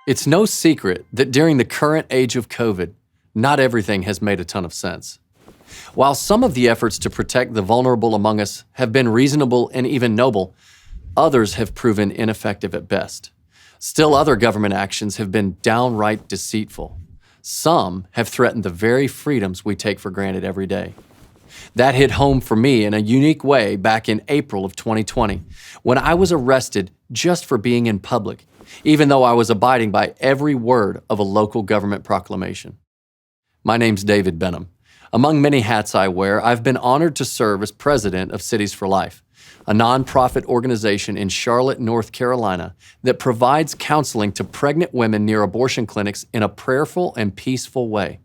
It's no secret that during the current age of COVID, not everything has made a ton of sense. While some of the efforts to protect the vulnerable among us have been reasonable and even noble, others have proven ineffective at best. Still, other government actions have been downright deceitful. Some have threatened the very freedoms we take for granted every day. That hit home for me in a unique way back in April of 2020, when I was arrested just for being in public, even though I was abiding by every word of a local government proclamation. My name's David Benham. Among many hats I wear, I've been honored to serve as President of Cities4Life, a nonprofit organization in Charlotte, North Carolina that provides counseling to pregnant women near abortion clinics in a prayerful and peaceful way.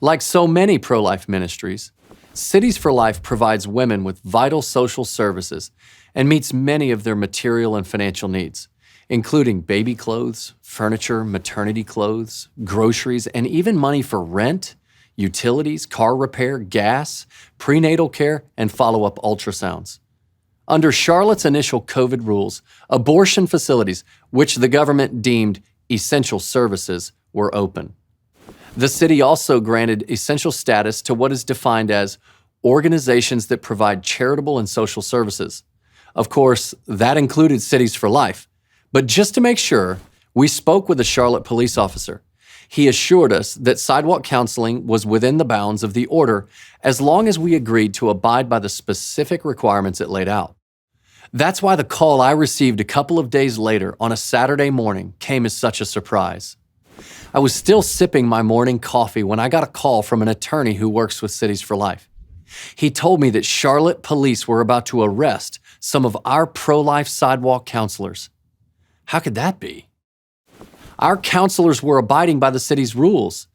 Like so many pro-life ministries, Cities4Life provides women with vital social services and meets many of their material and financial needs, including baby clothes, furniture, maternity clothes, groceries, and even money for rent, utilities, car repair, gas, prenatal care, and follow-up ultrasounds. Under Charlotte's initial COVID rules, abortion facilities, which the government deemed essential services, were open. The city also granted essential status to what is defined as organizations that provide charitable and social services. Of course, that included Cities4Life. But just to make sure, we spoke with a Charlotte police officer. He assured us that sidewalk counseling was within the bounds of the order as long as we agreed to abide by the specific requirements it laid out. That's why the call I received a couple of days later on a Saturday morning came as such a surprise. I was still sipping my morning coffee when I got a call from an attorney who works with Cities4Life. He told me that Charlotte police were about to arrest some of our pro-life sidewalk counselors. How could that be? Our counselors were abiding by the city's rules.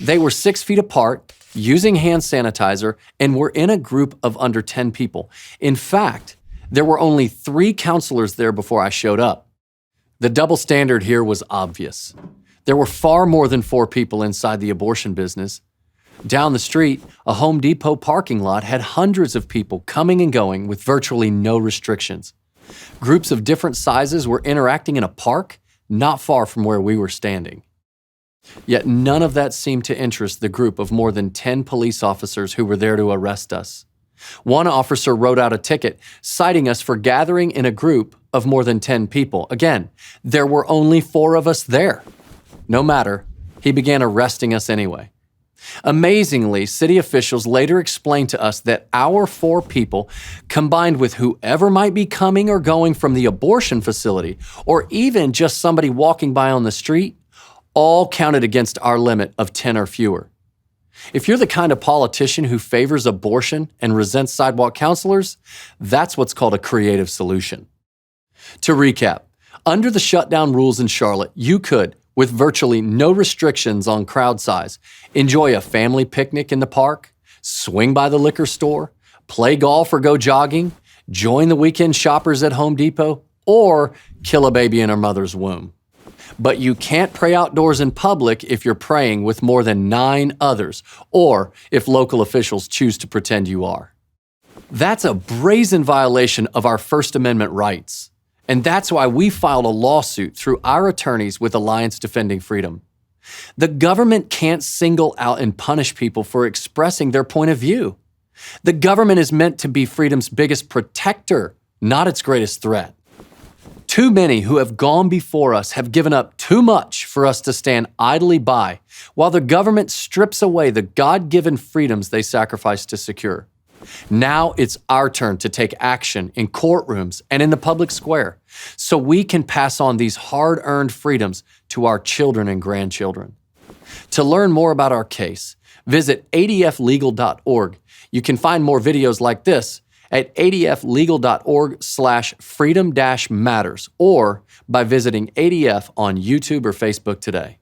They were 6 feet apart, using hand sanitizer, and were in a group of under 10 people. In fact, there were only 3 counselors there before I showed up. The double standard here was obvious. There were far more than 4 people inside the abortion business. Down the street, a Home Depot parking lot had hundreds of people coming and going with virtually no restrictions. Groups of different sizes were interacting in a park not far from where we were standing. Yet none of that seemed to interest the group of more than 10 police officers who were there to arrest us. One officer wrote out a ticket citing us for gathering in a group of more than 10 people. Again, there were only 4 of us there. No matter, he began arresting us anyway. Amazingly, city officials later explained to us that our 4 people, combined with whoever might be coming or going from the abortion facility, or even just somebody walking by on the street, all counted against our limit of 10 or fewer. If you're the kind of politician who favors abortion and resents sidewalk counselors, that's what's called a creative solution. To recap, under the shutdown rules in Charlotte, you could, with virtually no restrictions on crowd size, enjoy a family picnic in the park, swing by the liquor store, play golf or go jogging, join the weekend shoppers at Home Depot, or kill a baby in her mother's womb. But you can't pray outdoors in public if you're praying with more than 9 others, or if local officials choose to pretend you are. That's a brazen violation of our First Amendment rights. And that's why we filed a lawsuit through our attorneys with Alliance Defending Freedom. The government can't single out and punish people for expressing their point of view. The government is meant to be freedom's biggest protector, not its greatest threat. Too many who have gone before us have given up too much for us to stand idly by while the government strips away the God-given freedoms they sacrificed to secure. Now it's our turn to take action in courtrooms and in the public square so we can pass on these hard-earned freedoms to our children and grandchildren. To learn more about our case, visit adflegal.org. You can find more videos like this at adflegal.org/freedom-matters or by visiting ADF on YouTube or Facebook today.